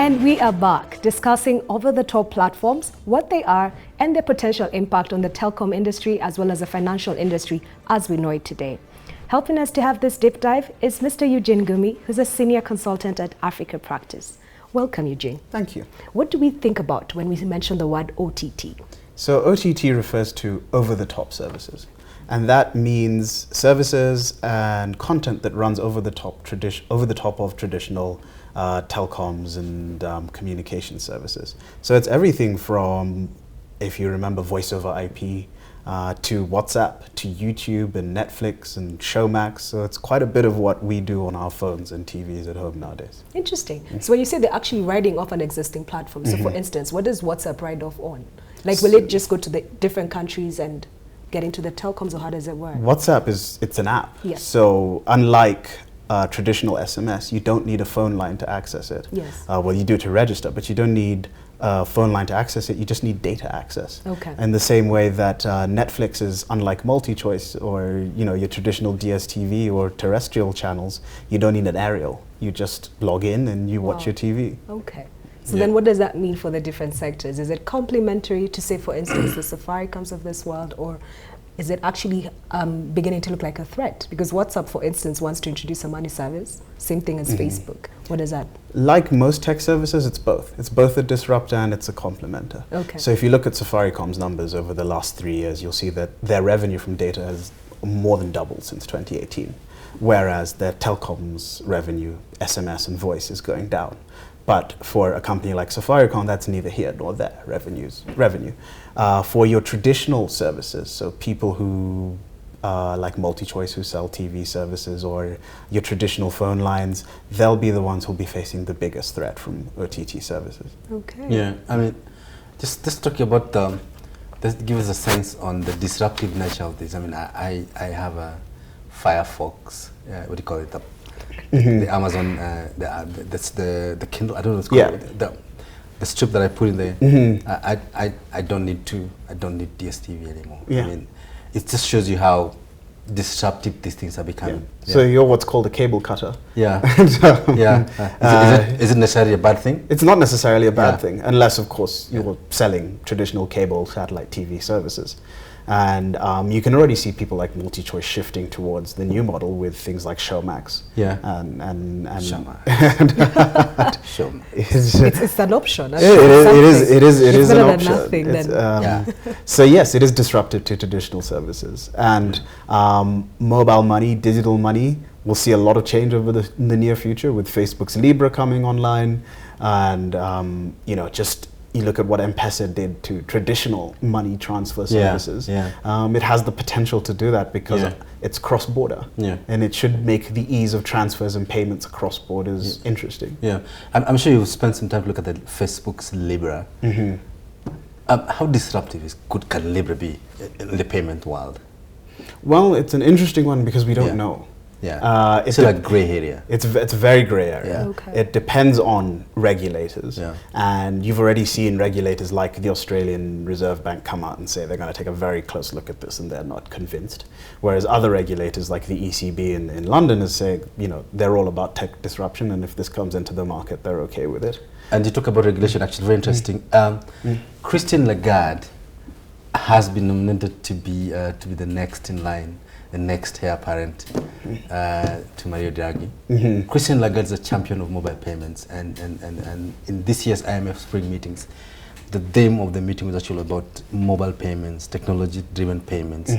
And we are back discussing over-the-top platforms, what they are, and their potential impact on the telecom industry as well as the financial industry as we know it today. Helping us to have this deep dive is Mr. EUGENE NGUMI, who's a senior consultant at africanpractice. Welcome, EUGENE. Thank you. What do we think about when we mention the word OTT? So OTT refers to over-the-top services. And that means services and content that runs over the top of traditional telecoms and communication services. So it's everything from, if you remember, voice over IP, to WhatsApp, to YouTube and Netflix and Showmax. So it's quite a bit of what we do on our phones and TVs at home nowadays. Interesting. So when you say they're actually riding off an existing platform, so for instance, what does WhatsApp ride off on? Like, will it just go to the different countries and get into the telecoms, or how does it work? WhatsApp it's an app. Yes. So unlike traditional SMS, you don't need a phone line to access it. Yes. Well, you do to register, but you don't need a phone line to access it. You just need data access. Okay. In the same way that Netflix is unlike multi-choice or your traditional DSTV or terrestrial channels, you don't need an aerial. You just log in and you watch your TV. Okay. So then what does that mean for the different sectors? Is it complementary to, say, for instance, the Safaricom's of this world, or is it actually beginning to look like a threat? Because WhatsApp, for instance, wants to introduce a money service, same thing as Facebook. What is that? Like most tech services, it's both. It's both a disruptor and it's a complementer. Okay. So if you look at Safaricom's numbers over the last 3 years, you'll see that their revenue from data has more than doubled since 2018, whereas their telecoms revenue, SMS and voice, is going down. But for a company like Safaricom, that's neither here nor there, revenue. For your traditional services, so people who like MultiChoice who sell TV services, or your traditional phone lines, they'll be the ones who'll be facing the biggest threat from OTT services. Okay. Yeah, I mean, just talking about, just give us a sense on the disruptive nature of this. I mean, I have a Firefox, what do you call it? The Amazon, that's the Kindle. I don't know what's called. The strip that I put in there. I don't need DSTV anymore. Yeah. I mean, it just shows you how disruptive these things are becoming. Yeah. So you're what's called a cable cutter. Yeah. So, yeah. Is it necessarily a bad thing? It's not necessarily a bad thing, unless, of course, you're selling traditional cable satellite TV services. And you can already see people like MultiChoice shifting towards the new model with things like Showmax. Yeah. And Showmax. It's an option. It is an option. Nothing, then. So yes, it is disruptive to traditional services. And mobile money, digital money, we'll see a lot of change over in the near future with Facebook's Libra coming online. And you look at what M-Pesa did to traditional money transfer services. It has the potential to do that because it's cross-border. And it should make the ease of transfers and payments across borders interesting. Yeah, I'm sure you've spent some time to look at the Facebook's Libra. How disruptive can Libra be in the payment world? Well, it's an interesting one because we don't know. Yeah, it's like grey area. It's a very grey area. Yeah. Okay. It depends on regulators. Yeah. And you've already seen regulators like the Australian Reserve Bank come out and say they're going to take a very close look at this and they're not convinced. Whereas other regulators like the ECB in London is saying, they're all about tech disruption, and if this comes into the market, they're okay with it. And you talk about regulation, actually very interesting. Christine Lagarde has been nominated to be the next in line, the next heir apparent to Mario Draghi. Christine Lagarde is a champion of mobile payments, and in this year's IMF spring meetings, the theme of the meeting was actually about mobile payments, technology-driven payments.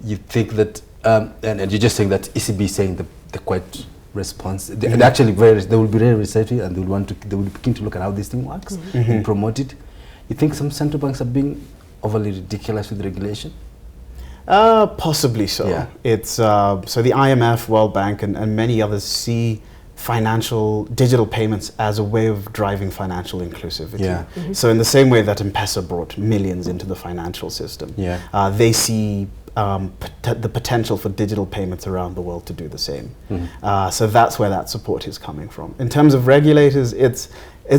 You think that, and you're just saying that ECB is saying they're quite responsive. They're actually they will be very receptive, and they will begin to look at how this thing works and promote it. You think some central banks are being overly ridiculous with regulation? Possibly so. Yeah. It's so the IMF, World Bank, and many others see digital payments as a way of driving financial inclusivity. Yeah. So in the same way that M-Pesa brought millions into the financial system, they see the potential for digital payments around the world to do the same. So that's where that support is coming from. In terms of regulators, it's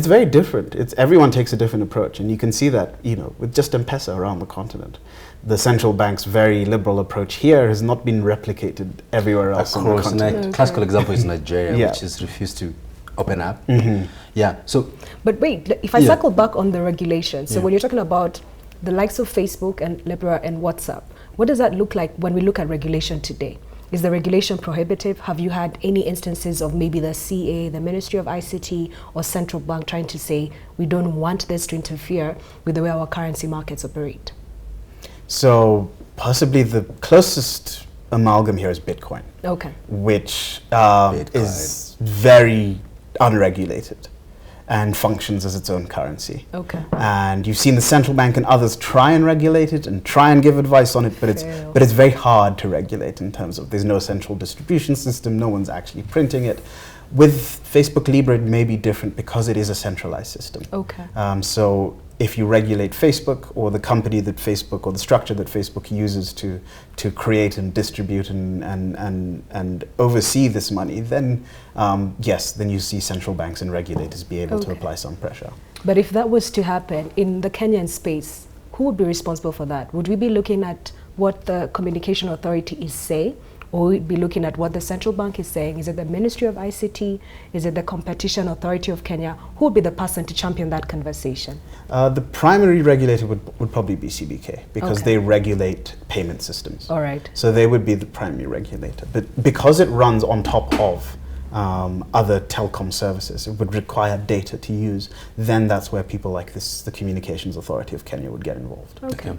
very different. Everyone takes a different approach, and you can see that with just M-Pesa around the continent. The central bank's very liberal approach here has not been replicated everywhere else in the continent. Classical example is Nigeria, which has refused to open up. Mm-hmm. Yeah. So, But wait, if I circle back on the regulation, so when you're talking about the likes of Facebook and Libra and WhatsApp, what does that look like when we look at regulation today? Is the regulation prohibitive? Have you had any instances of maybe the CA, the Ministry of ICT, or Central Bank trying to say, we don't want this to interfere with the way our currency markets operate? So possibly the closest amalgam here is Bitcoin. Okay. Which Bitcoin. is very unregulated and functions as its own currency. Okay. And you've seen the central bank and others try and regulate it and try and give advice on it, but it's very hard to regulate in terms of there's no central distribution system, no one's actually printing it. With Facebook Libra, it may be different because it is a centralized system. Okay. So if you regulate Facebook or the company that Facebook or the structure that Facebook uses to create and distribute and oversee this money, then yes, then you see central banks and regulators be able to apply some pressure. But if that was to happen in the Kenyan space, who would be responsible for that? Would we be looking at what the Communication Authority is saying? Or we'd be looking at what the central bank is saying? Is it the Ministry of ICT? Is it the Competition Authority of Kenya? Who would be the person to champion that conversation? The primary regulator would probably be CBK because they regulate payment systems. All right. So they would be the primary regulator. But because it runs on top of other telecom services, it would require data to use, then that's where people like this, the Communications Authority of Kenya, would get involved. Okay.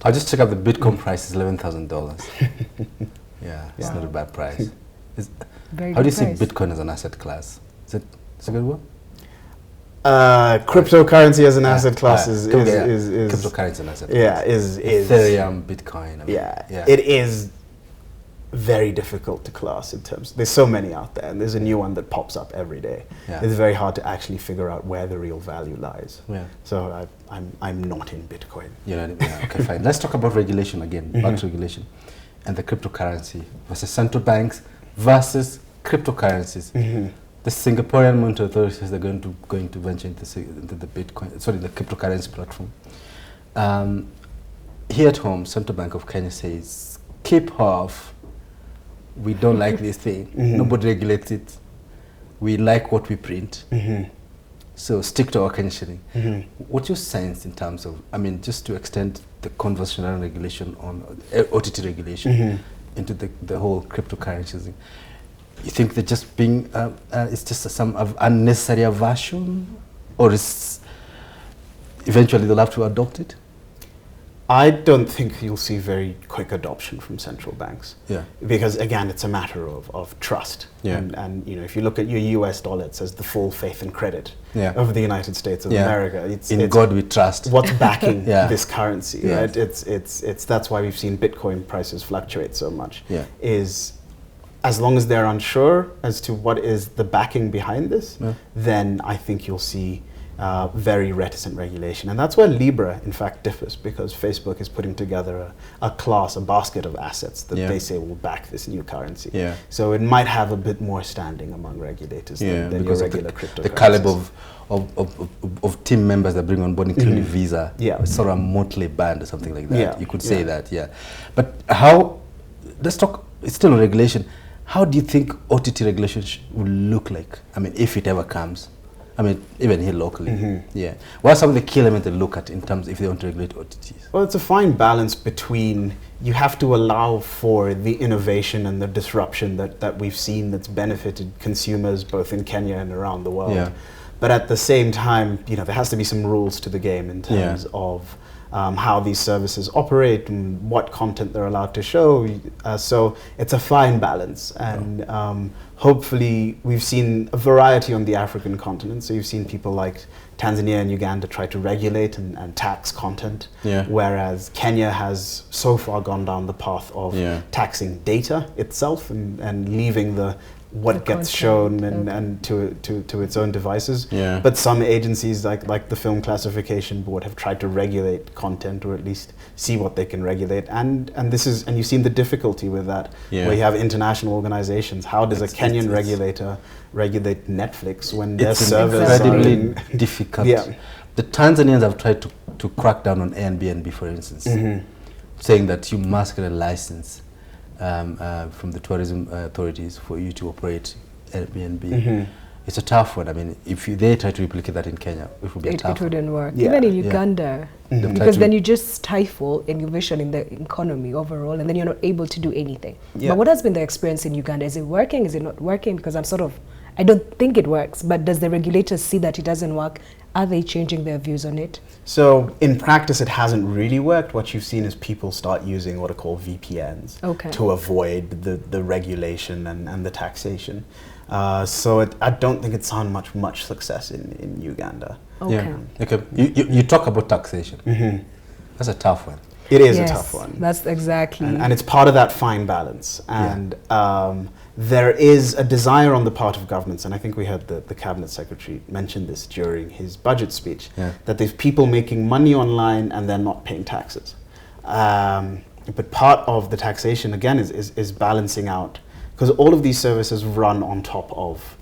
I'll just check out the Bitcoin price is $11,000. Yeah, it's not a bad price. Very How do you good see price. Bitcoin as an asset class? Is it a good one? Cryptocurrency as an asset class is cryptocurrency as an asset class. is Ethereum, Bitcoin. I mean, it is very difficult to class in terms. There's so many out there, and there's a new one that pops up every day. Yeah. It's very hard to actually figure out where the real value lies. Yeah. So I'm not in Bitcoin. Okay, fine. Let's talk about regulation again. Back to regulation and the cryptocurrency versus central banks versus cryptocurrencies. The Singaporean Monetary Authority says they're going to venture into the Bitcoin, the cryptocurrency platform. Here at home, Central Bank of Kenya says, keep off. We don't like this thing. Nobody regulates it. We like what we print. So stick to our Kenya shilling. What's your sense in terms of, just to extend the conversation around regulation on OTT regulation into the whole cryptocurrencies thing? You think they're just being, it's just some unnecessary aversion, or is eventually they'll have to adopt it? I don't think you'll see very quick adoption from central banks. Yeah. Because again, it's a matter of trust. Yeah. And if you look at your US dollar, it says the full faith and credit of the United States of America. It's God we trust. What's backing this currency, Yeah. right? It's that's why we've seen Bitcoin prices fluctuate so much. Yeah. Is as long as they're unsure as to what is the backing behind this, then I think you'll see very reticent regulation. And that's where Libra, in fact, differs, because Facebook is putting together a basket of assets that they say will back this new currency. Yeah. So it might have a bit more standing among regulators than your because regular of cryptocurrencies. the caliber of team members that bring on board, including Visa, sort of remotely banned or something like that. Yeah. You could say that, But let's talk, it's still on regulation. How do you think OTT regulation will look like? If it ever comes. Even here locally. What are some of the key elements they look at in terms if they want to regulate OTTs? Well, it's a fine balance between, you have to allow for the innovation and the disruption that we've seen that's benefited consumers both in Kenya and around the world. Yeah. But at the same time, there has to be some rules to the game in terms of how these services operate and what content they're allowed to show. So it's a fine balance. And hopefully we've seen a variety on the African continent. So you've seen people like Tanzania and Uganda try to regulate and tax content, whereas Kenya has so far gone down the path of taxing data itself and leaving what gets shown and to its own devices. But some agencies like the Film Classification Board have tried to regulate content, or at least see what they can regulate. And you've seen the difficulty with that, where you have international organizations. How does a Kenyan regulator regulate Netflix when their servers are incredibly difficult? The Tanzanians have tried to crack down on Airbnb, for instance, saying that you must get a license from the tourism authorities for you to operate Airbnb. it's a tough one. I mean, if they try to replicate that in Kenya, it would be a tough It wouldn't work. Yeah. Even in Uganda, Mm-hmm. because then you just stifle innovation in the economy overall, and then you're not able to do anything. Yeah. But what has been the experience in Uganda? Is it working? Is it not working? Because I don't think it works, but does the regulators see that it doesn't work? Are they changing their views on it? So in practice, it hasn't really worked. What you've seen is people start using what are called VPNs to avoid the regulation and the taxation. So I don't think it's found much success in Uganda. Okay. Yeah. Okay. You talk about taxation. Mm-hmm. That's a tough one. It is a tough one. That's exactly. And it's part of that fine balance. And there is a desire on the part of governments, and I think we heard the Cabinet Secretary mention this during his budget speech, that there's people making money online and they're not paying taxes. But part of the taxation, again, is balancing out, because all of these services run on top of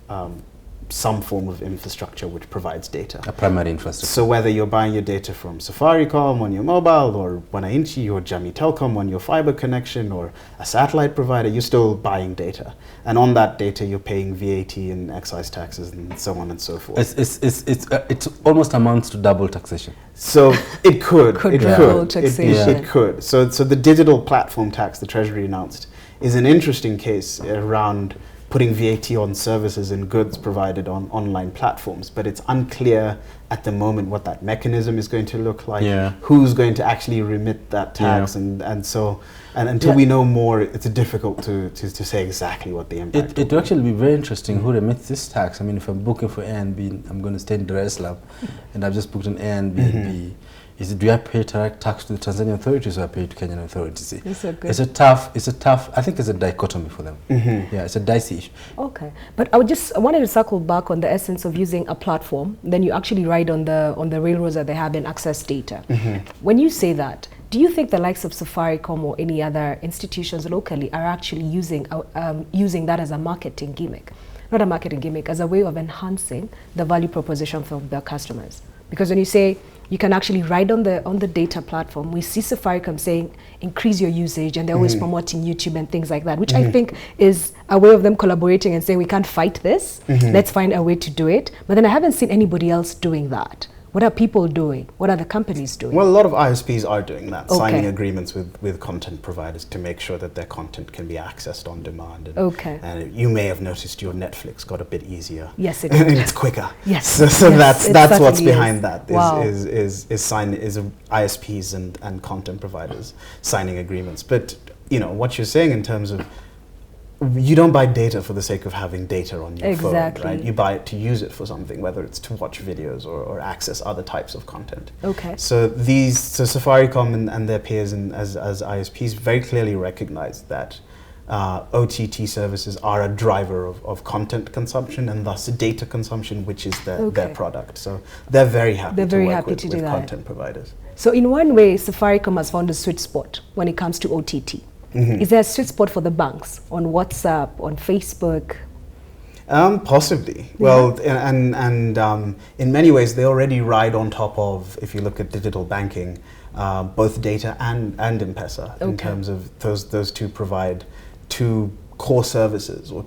some form of infrastructure which provides data. A primary infrastructure. So whether you're buying your data from Safaricom on your mobile, or Wananchi or Jamii Telcom on your fiber connection, or a satellite provider, you're still buying data. And on that data, you're paying VAT and excise taxes and so on and so forth. It almost amounts to double taxation. So it could. Double taxation. It could. So the digital platform tax the Treasury announced is an interesting case around putting VAT on services and goods provided on online platforms, but it's unclear at the moment what that mechanism is going to look like, who's going to actually remit that tax, and until we know more, it's difficult to say exactly what the impact It will actually be very interesting who remits this tax. I mean, if I'm booking for Airbnb, I'm going to stay in Dar es Salaam, and I've just booked an Airbnb. Do I pay tax to the Tanzanian authorities, or I pay to Kenyan authorities? It's a tough. I think it's a dichotomy for them. Yeah, it's a dicey issue. Okay, but I wanted to circle back on the essence of using a platform. Then you actually ride on the railroads that they have and access data. When you say that, do you think the likes of Safaricom or any other institutions locally are actually using that as a marketing gimmick? Not a marketing gimmick, as a way of enhancing the value proposition for their customers? Because when you say you can actually ride on the data platform, we see Safaricom saying increase your usage, and they're always promoting YouTube and things like that, which I think is a way of them collaborating and saying we can't fight this, let's find a way to do it. But then I haven't seen anybody else doing that. What are people doing? What are the companies doing? Well, a lot of ISPs are doing that, signing agreements with content providers to make sure that their content can be accessed on demand. And, and you may have noticed your Netflix got a bit easier. Yes, it did. And it's quicker. Yes. So that's what's behind that. Wow. Is ISPs and content providers signing agreements. But what you're saying in terms of, you don't buy data for the sake of having data on your phone, right? You buy it to use it for something, whether it's to watch videos or access other types of content. Okay. So Safaricom and their peers as ISPs very clearly recognize that OTT services are a driver of content consumption and thus data consumption, which is their product. So they're very happy to work with content providers. So in one way, Safaricom has found a sweet spot when it comes to OTT. Is there a sweet spot for the banks on WhatsApp, on Facebook? Possibly. Well, and in many ways, they already ride on top of, if you look at digital banking, both data and M-Pesa, in terms of those two provide two core services, or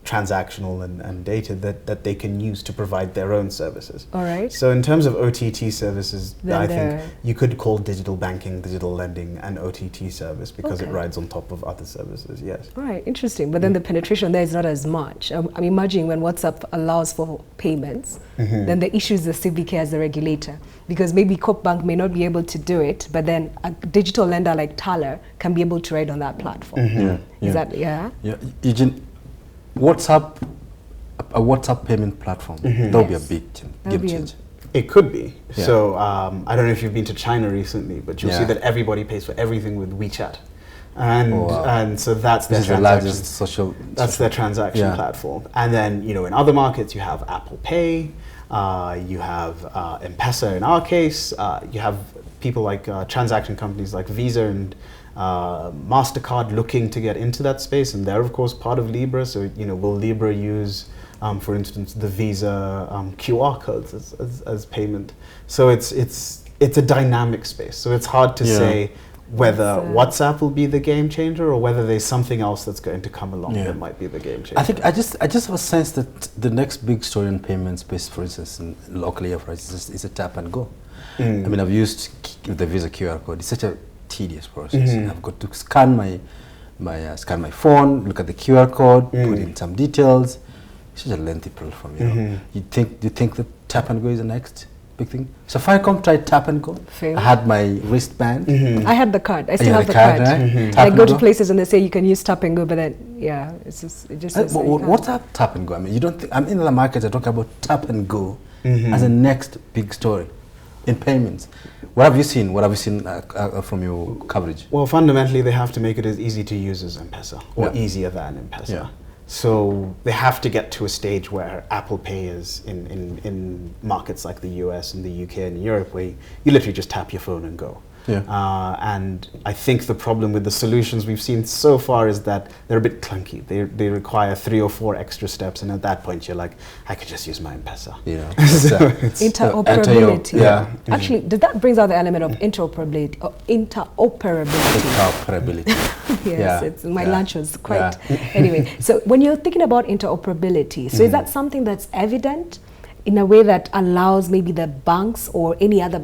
transactional and data that they can use to provide their own services. All right. So in terms of OTT services, I think you could call digital banking, digital lending an OTT service, because it rides on top of other services, yes. All right, interesting. But then the penetration there is not as much. I'm imagining when WhatsApp allows for payments, then the issue is the CBK as the regulator, because maybe Coop Bank may not be able to do it, but then a digital lender like Thaler can be able to ride on that platform. EUGENE, WhatsApp, a WhatsApp payment platform, that would be a big game changer. It could be. Yeah. So I don't know if you've been to China recently, but you'll see that everybody pays for everything with WeChat. And so that's their transaction. That's their transaction platform. And then, in other markets, you have Apple Pay, you have M-Pesa in our case, you have people like transaction companies like Visa and MasterCard looking to get into that space, and they're of course part of Libra. So will Libra use, for instance, the Visa QR codes as payment? So it's a dynamic space. So it's hard to say whether WhatsApp will be the game changer or whether there's something else that's going to come along that might be the game changer. I think I just have a sense that the next big story in payment space, for instance, in locally, for instance, is a tap and go. I mean, I've used the Visa QR code. It's such a tedious process. I've got to scan my phone, look at the QR code, put in some details. It's such a lengthy platform, you know. Do you think that tap and go is the next big thing? Safaricom tried tap and go. Failed. I had my wristband. I had the card. I still You have had the the card, card. right? I go to places and they say you can use tap and go, but then it just says that you can't. What's up tap and go? I mean, you don't think, I'm in the markets, I talk about tap and go as a next big story in payments. What have you seen? What have you seen from your coverage? Well, fundamentally, they have to make it as easy to use as M-Pesa, or easier than M-Pesa. Yeah. So they have to get to a stage where Apple Pay is in markets like the US and the UK and Europe, where you literally just tap your phone and go. Yeah. And I think the problem with the solutions we've seen so far is that they're a bit clunky. They require 3 or 4 extra steps, and at that point you're like, I could just use my M-Pesa. Yeah. Interoperability. Actually, that brings out the element of interoperability. Yes, it's, my lunch was quite... Anyway, so when you're thinking about interoperability, so is that something that's evident in a way that allows maybe the banks or any other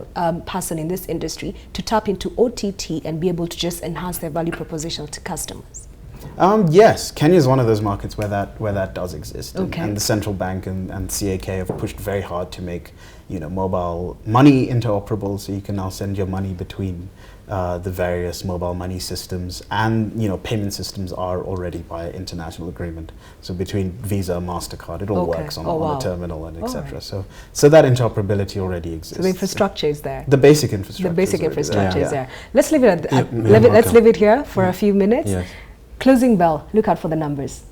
person in this industry to tap into OTT and be able to just enhance their value proposition to customers? Yes, Kenya is one of those markets where that does exist, Okay. and the central bank and CAK have pushed very hard to make mobile money interoperable, so you can now send your money between the various mobile money systems, and payment systems are already by international agreement. So between Visa and MasterCard, it all works on a terminal and etc. Right. So that interoperability already exists. So the infrastructure is there. The basic infrastructure. The basic infrastructure is there. there. Let's leave it let's leave it here for a few minutes. Yes. Closing bell. Look out for the numbers.